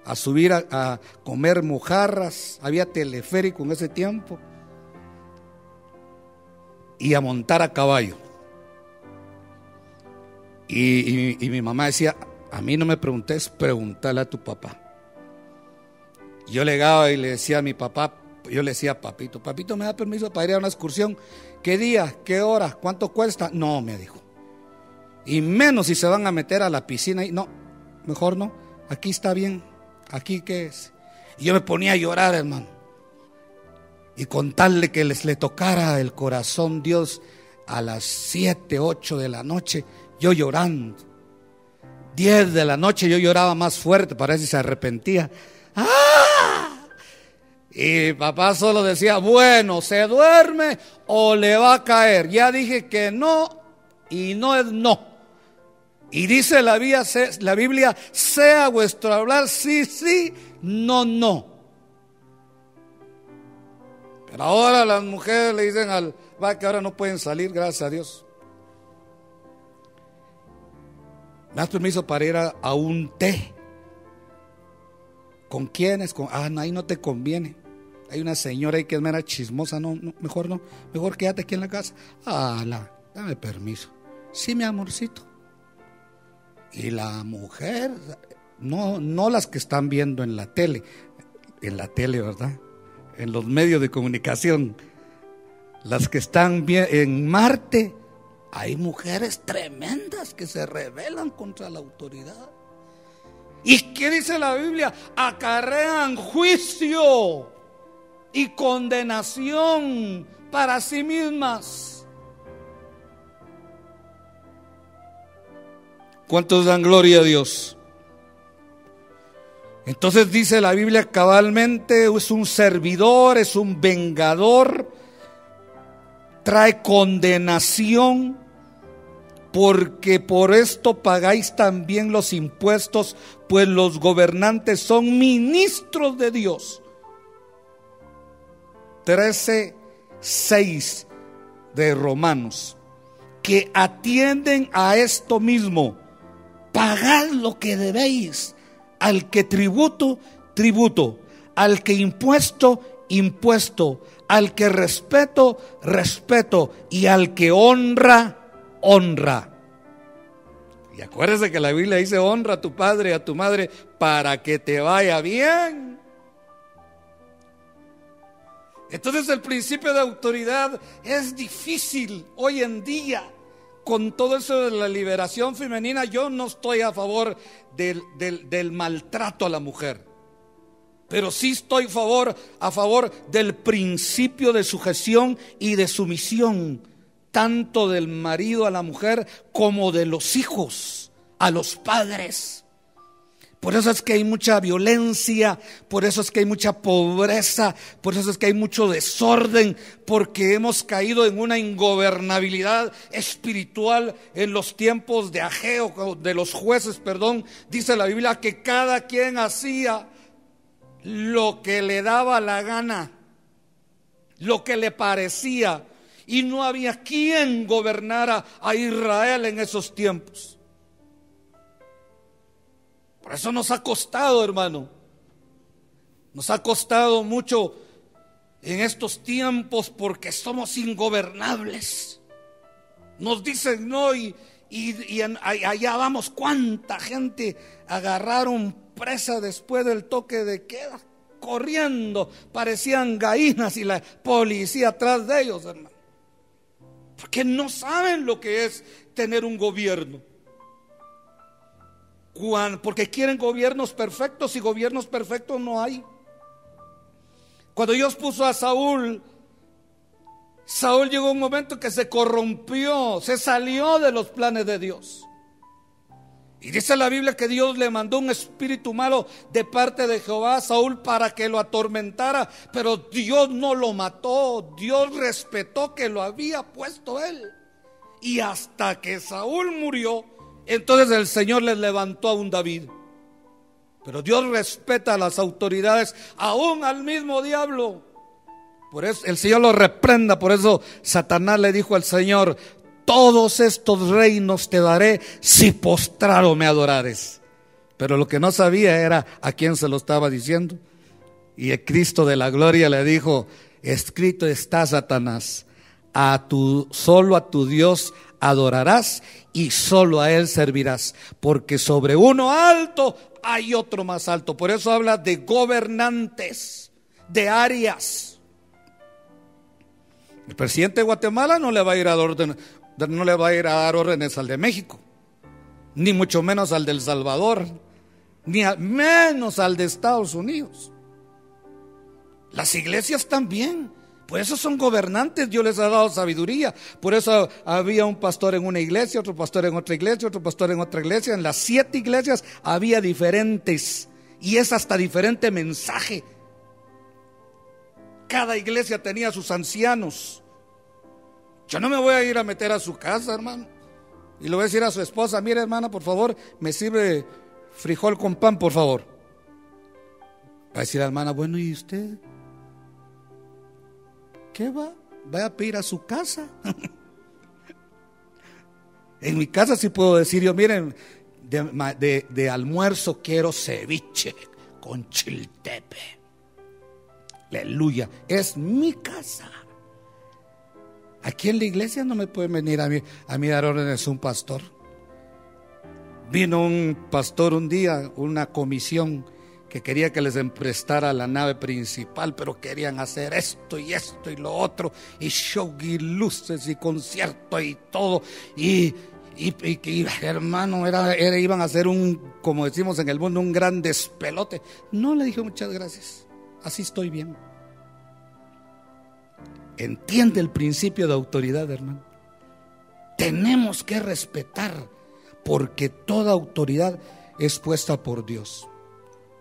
A subir a comer mojarras, había teleférico en ese tiempo, y a montar a caballo. Y mi mamá decía, a mí no me preguntes, pregúntale a tu papá. Yo llegaba y le decía a mi papá, yo le decía, papito, ¿me da permiso para ir a una excursión? ¿Qué día? ¿Qué hora? ¿Cuánto cuesta? No, me dijo. Y menos si se van a meter a la piscina. No, mejor no, aquí está bien. ¿Aquí qué es? Y yo me ponía a llorar, hermano, y contarle que le tocara el corazón Dios a las 7, 8 de la noche, yo llorando. 10 de la noche yo lloraba más fuerte para ver si se arrepentía. ¡Ah! Y papá solo decía, bueno, ¿se duerme o le va a caer? Ya dije que no, y no es no. Y dice la Biblia, sea vuestro hablar sí, sí, no, no. Pero ahora las mujeres le dicen va que ahora no pueden salir, gracias a Dios. ¿Me das permiso para ir a un té? ¿Con quiénes? No, ahí no te conviene. Hay una señora ahí que es mera chismosa, no, mejor no, mejor quédate aquí en la casa. Dame permiso. Sí, mi amorcito. Y la mujer, no las que están viendo en la tele, ¿verdad? En los medios de comunicación, las que están en Marte, hay mujeres tremendas que se rebelan contra la autoridad. ¿Y qué dice la Biblia? Acarrean juicio y condenación para sí mismas. ¿Cuántos dan gloria a Dios? Entonces dice la Biblia cabalmente, es un servidor, es un vengador, trae condenación, porque por esto pagáis también los impuestos, pues los gobernantes son ministros de Dios. 13:6 de Romanos, que atienden a esto mismo: pagad lo que debéis, al que tributo, tributo, al que impuesto, impuesto, al que respeto, respeto, y al que honra, honra. Y acuérdese que la Biblia dice: honra a tu padre y a tu madre para que te vaya bien. Entonces el principio de autoridad es difícil hoy en día. Con todo eso de la liberación femenina, yo no estoy a favor del maltrato a la mujer, pero sí estoy a favor del principio de sujeción y de sumisión, tanto del marido a la mujer como de los hijos a los padres. Por eso es que hay mucha violencia, por eso es que hay mucha pobreza, por eso es que hay mucho desorden, porque hemos caído en una ingobernabilidad espiritual en los tiempos de Ageo, de los jueces, perdón. Dice la Biblia que cada quien hacía lo que le daba la gana, lo que le parecía, y no había quien gobernara a Israel en esos tiempos. Por eso nos ha costado, hermano, nos ha costado mucho en estos tiempos, porque somos ingobernables. Nos dicen no, y allá vamos. ¿Cuánta gente agarraron presa después del toque de queda? Corriendo, parecían gallinas, y la policía atrás de ellos, hermano, porque no saben lo que es tener un gobierno. Porque quieren gobiernos perfectos, y gobiernos perfectos no hay. Cuando Dios puso a Saúl llegó a un momento que se corrompió, se salió de los planes de Dios. Y dice la Biblia que Dios le mandó un espíritu malo de parte de Jehová a Saúl para que lo atormentara, pero Dios no lo mató. Dios respetó que lo había puesto él. Y hasta que Saúl murió, entonces el Señor les levantó a un David. Pero Dios respeta a las autoridades, aún al mismo diablo. Por eso el Señor lo reprenda. Por eso Satanás le dijo al Señor: todos estos reinos te daré si postrado me adorares. Pero lo que no sabía era a quién se lo estaba diciendo. Y el Cristo de la gloria le dijo: escrito está, Satanás, solo a tu Dios adorarás y solo a él servirás, porque sobre uno alto hay otro más alto. Por eso habla de gobernantes, de áreas. El presidente de Guatemala no le va a ir a dar órdenes al de México, ni mucho menos al de El Salvador, ni menos al de Estados Unidos. Las iglesias también. Por eso son gobernantes, Dios les ha dado sabiduría. Por eso había un pastor en una iglesia, otro pastor en otra iglesia, otro pastor en otra iglesia. En las 7 iglesias había diferentes, y es hasta diferente mensaje. Cada iglesia tenía sus ancianos. Yo no me voy a ir a meter a su casa, hermano, y le voy a decir a su esposa: mire, hermana, por favor, me sirve frijol con pan, por favor. Va a decir la hermana: bueno, ¿y usted qué va a pedir a su casa? En mi casa sí puedo decir yo: miren, de almuerzo quiero ceviche con chiltepe. Aleluya, es mi casa. Aquí en la iglesia no me pueden venir a mí dar órdenes un pastor. Vino un pastor un día, una comisión, que quería que les emprestara la nave principal, pero querían hacer esto y lo otro, y show y luces y concierto y todo, y hermano, iban a hacer como decimos en el mundo, un gran despelote. No, le dije: muchas gracias, así estoy bien. Entiende el principio de autoridad, hermano. Tenemos que respetar, porque toda autoridad es puesta por Dios.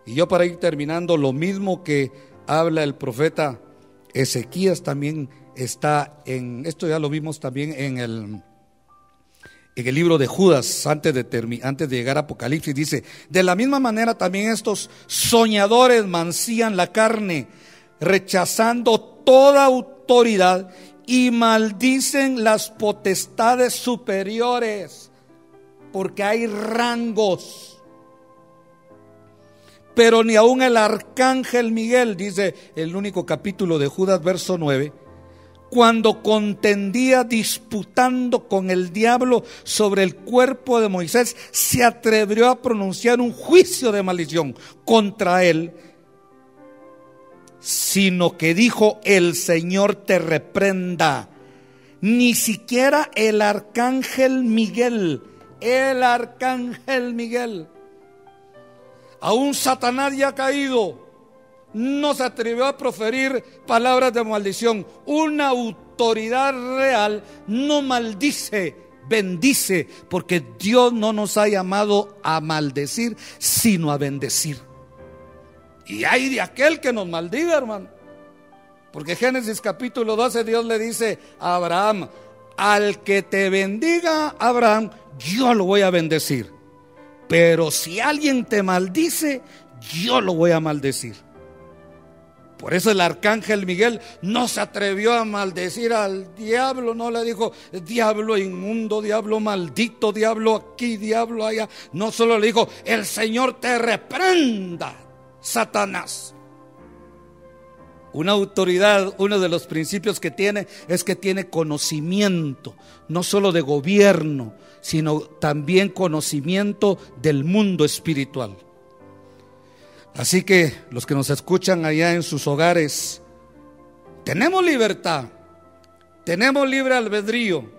Y yo, para ir terminando, lo mismo que habla el profeta Ezequías también está en, esto ya lo vimos también en el libro de Judas, antes de llegar a Apocalipsis, dice: de la misma manera también estos soñadores mancillan la carne, rechazando toda autoridad y maldicen las potestades superiores, porque hay rangos. Pero ni aun el arcángel Miguel, dice el único capítulo de Judas, verso 9, cuando contendía disputando con el diablo sobre el cuerpo de Moisés, se atrevió a pronunciar un juicio de maldición contra él, sino que dijo: el Señor te reprenda. Ni siquiera el arcángel Miguel, aún Satanás ya caído, no se atrevió a proferir palabras de maldición. Una autoridad real no maldice, bendice, porque Dios no nos ha llamado a maldecir, sino a bendecir. Y hay de aquel que nos maldiga, hermano, porque Génesis capítulo 12, Dios le dice a Abraham: al que te bendiga, Abraham, yo lo voy a bendecir, pero si alguien te maldice, yo lo voy a maldecir. Por eso el arcángel Miguel no se atrevió a maldecir al diablo, no le dijo: diablo inmundo, diablo maldito, diablo aquí, diablo allá. No, solo le dijo: el Señor te reprenda, Satanás. Una autoridad, uno de los principios que tiene es que tiene conocimiento, no solo de gobierno, sino también conocimiento del mundo espiritual. Así que los que nos escuchan allá en sus hogares, tenemos libertad, tenemos libre albedrío,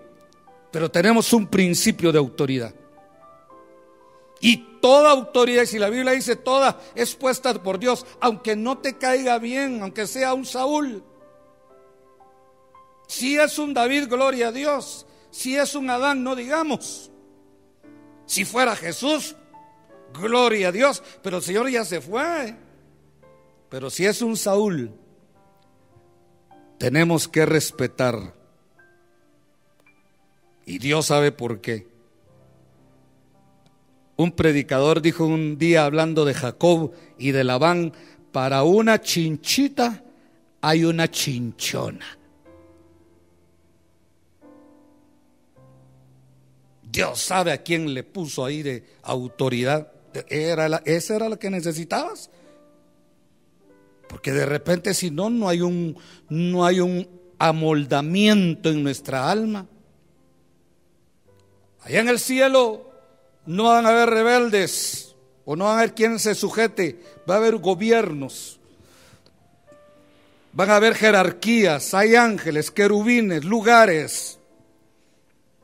pero tenemos un principio de autoridad. Y toda autoridad, si la Biblia dice toda, es puesta por Dios, aunque no te caiga bien, aunque sea un Saúl. Si es un David, gloria a Dios. Si es un Adán, no digamos. Si fuera Jesús, gloria a Dios, pero el Señor ya se fue. Pero si es un Saúl, tenemos que respetar. Y Dios sabe por qué. Un predicador dijo un día, hablando de Jacob y de Labán: para una chinchita hay una chinchona. Dios sabe a quién le puso ahí de autoridad. Esa era la que necesitabas. Porque de repente, si no, no hay un amoldamiento en nuestra alma. Allá en el cielo no van a haber rebeldes, o no van a haber quien se sujete. Va a haber gobiernos, van a haber jerarquías, hay ángeles, querubines, lugares.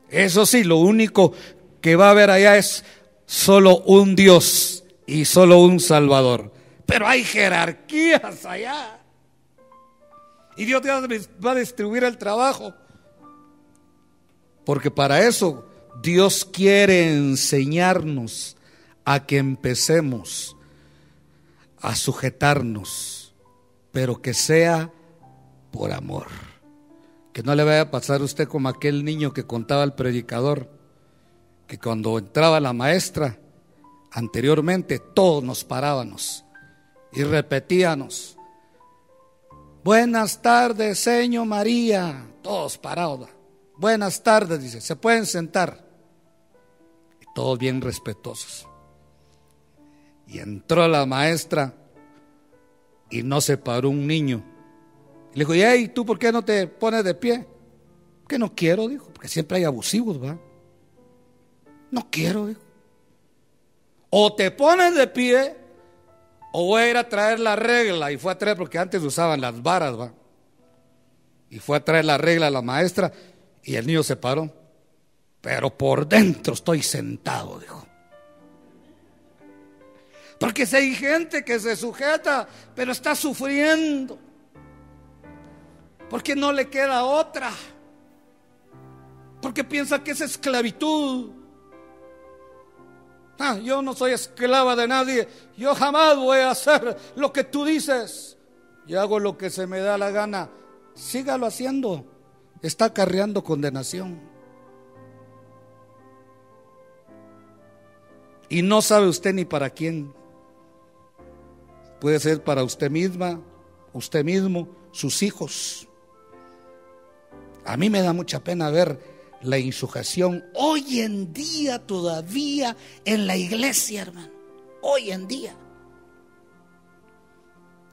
Eso sí, lo único que va a haber allá es solo un Dios y solo un Salvador. Pero hay jerarquías allá. Y Dios va a distribuir el trabajo, porque para eso Dios quiere enseñarnos a que empecemos a sujetarnos, pero que sea por amor. Que no le vaya a pasar a usted como aquel niño que contaba el predicador, que cuando entraba la maestra, anteriormente todos nos parábamos y repetíamos: buenas tardes, señor María. Todos parados. Buenas tardes, dice, se pueden sentar. Todos bien respetuosos. Y entró la maestra y no se paró un niño. Le dijo: hey, ¿tú por qué no te pones de pie? Que no quiero, dijo, porque siempre hay abusivos, ¿va? No quiero, dijo. O te pones de pie, o voy a ir a traer la regla. Y fue a traer, porque antes usaban las varas, ¿va? Y fue a traer la regla a la maestra, y el niño se paró. Pero por dentro estoy sentado, dijo. Porque si hay gente que se sujeta, pero está sufriendo, porque no le queda otra, porque piensa que es esclavitud. Yo no soy esclava de nadie, yo jamás voy a hacer lo que tú dices, yo hago lo que se me da la gana, sígalo haciendo. Está acarreando condenación. Y no sabe usted ni para quién. Puede ser para usted misma, usted mismo, sus hijos. A mí me da mucha pena ver la insujeción hoy en día todavía en la iglesia, hermano. Hoy en día.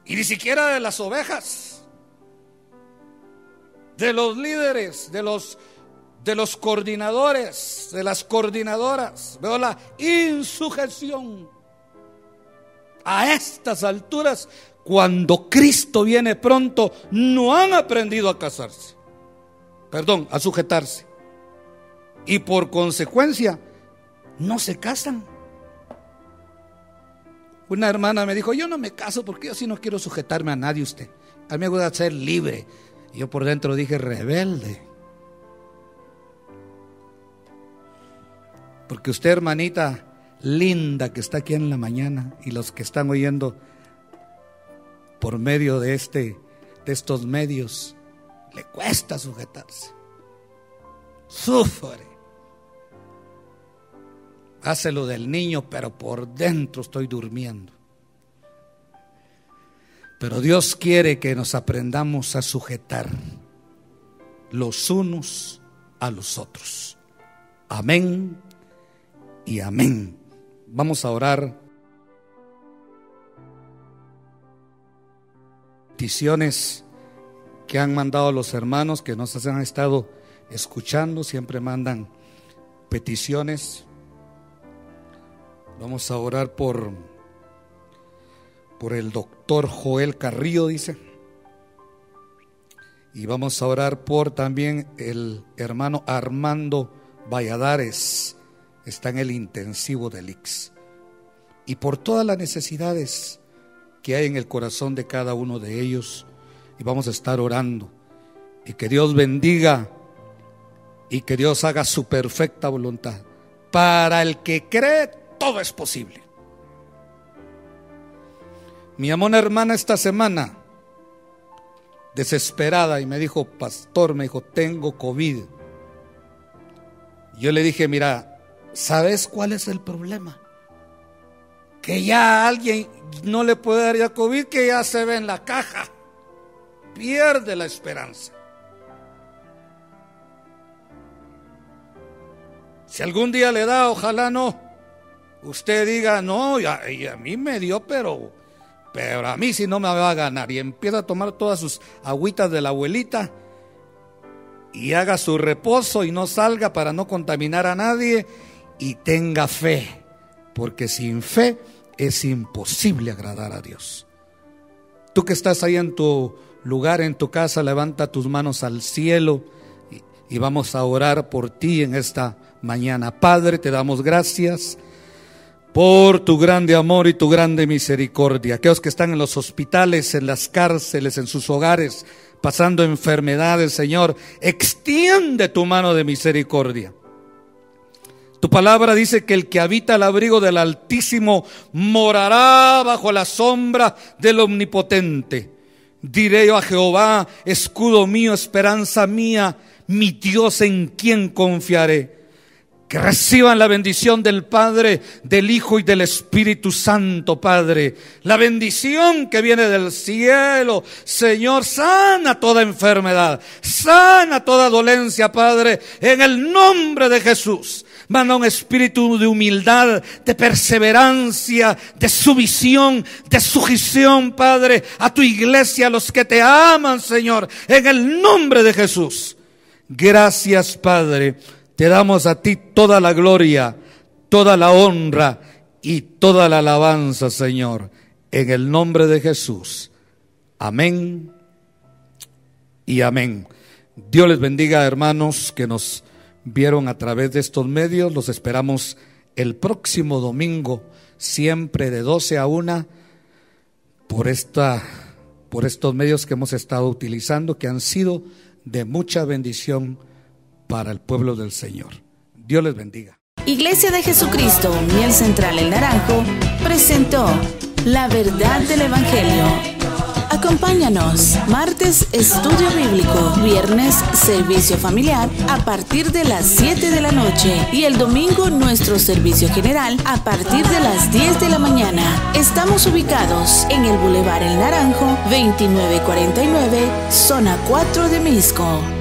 Y ni siquiera de las ovejas, de los líderes, de los coordinadores, de las coordinadoras. Veo la insujeción. A estas alturas, cuando Cristo viene pronto, no han aprendido a casarse. Perdón, a sujetarse. Y por consecuencia, no se casan. Una hermana me dijo: yo no me caso porque yo sí no quiero sujetarme a nadie usted. A mí me gusta ser libre. Y yo por dentro dije: rebelde. Porque usted, hermanita linda que está aquí en la mañana, y los que están oyendo por medio de estos medios, le cuesta sujetarse. Sufre. Hace lo del niño, pero por dentro estoy durmiendo. Pero Dios quiere que nos aprendamos a sujetar los unos a los otros. Amén y amén. Vamos a orar. Peticiones que han mandado los hermanos que nos han estado escuchando, siempre mandan peticiones. Vamos a orar por el doctor Joel Carrillo, dice. Y vamos a orar por también el hermano Armando Valladares, está en el intensivo del IX. Y por todas las necesidades que hay en el corazón de cada uno de ellos. Y vamos a estar orando. Y que Dios bendiga y que Dios haga su perfecta voluntad. Para el que cree, todo es posible. Me llamó una hermana esta semana, desesperada, y me dijo: pastor, me dijo, tengo COVID. Yo le dije: mira, ¿sabes cuál es el problema? Que ya a alguien no le puede dar ya COVID, que ya se ve en la caja. Pierde la esperanza. Si algún día le da, ojalá no. Usted diga: no, y a mí me dio, pero a mí sí no me va a ganar. Y empieza a tomar todas sus agüitas de la abuelita y haga su reposo y no salga para no contaminar a nadie, y tenga fe, porque sin fe es imposible agradar a Dios. Tú que estás ahí en tu lugar, en tu casa, levanta tus manos al cielo y vamos a orar por ti en esta mañana. Padre, te damos gracias por tu grande amor y tu grande misericordia. Aquellos que están en los hospitales, en las cárceles, en sus hogares, pasando enfermedades, Señor, extiende tu mano de misericordia. Tu palabra dice que el que habita al abrigo del Altísimo morará bajo la sombra del Omnipotente. Diré yo a Jehová: escudo mío, esperanza mía, mi Dios en quien confiaré. Que reciban la bendición del Padre, del Hijo y del Espíritu Santo, Padre. La bendición que viene del cielo. Señor, sana toda enfermedad, sana toda dolencia, Padre, en el nombre de Jesús. Manda un espíritu de humildad, de perseverancia, de sumisión, de sujeción, Padre, a tu iglesia, a los que te aman, Señor, en el nombre de Jesús. Gracias, Padre. Te damos a ti toda la gloria, toda la honra y toda la alabanza, Señor, en el nombre de Jesús. Amén y amén. Dios les bendiga, hermanos que nos vieron a través de estos medios. Los esperamos el próximo domingo, siempre de 12 a 1, por estos medios que hemos estado utilizando, que han sido de mucha bendición para el pueblo del Señor. Dios les bendiga. Iglesia de Jesucristo, Miel Central El Naranjo, presentó La Verdad del Evangelio. Acompáñanos. Martes, estudio bíblico. Viernes, servicio familiar a partir de las 7 de la noche. Y el domingo, nuestro servicio general a partir de las 10 de la mañana. Estamos ubicados en el Boulevard El Naranjo, 2949, zona 4 de Misco.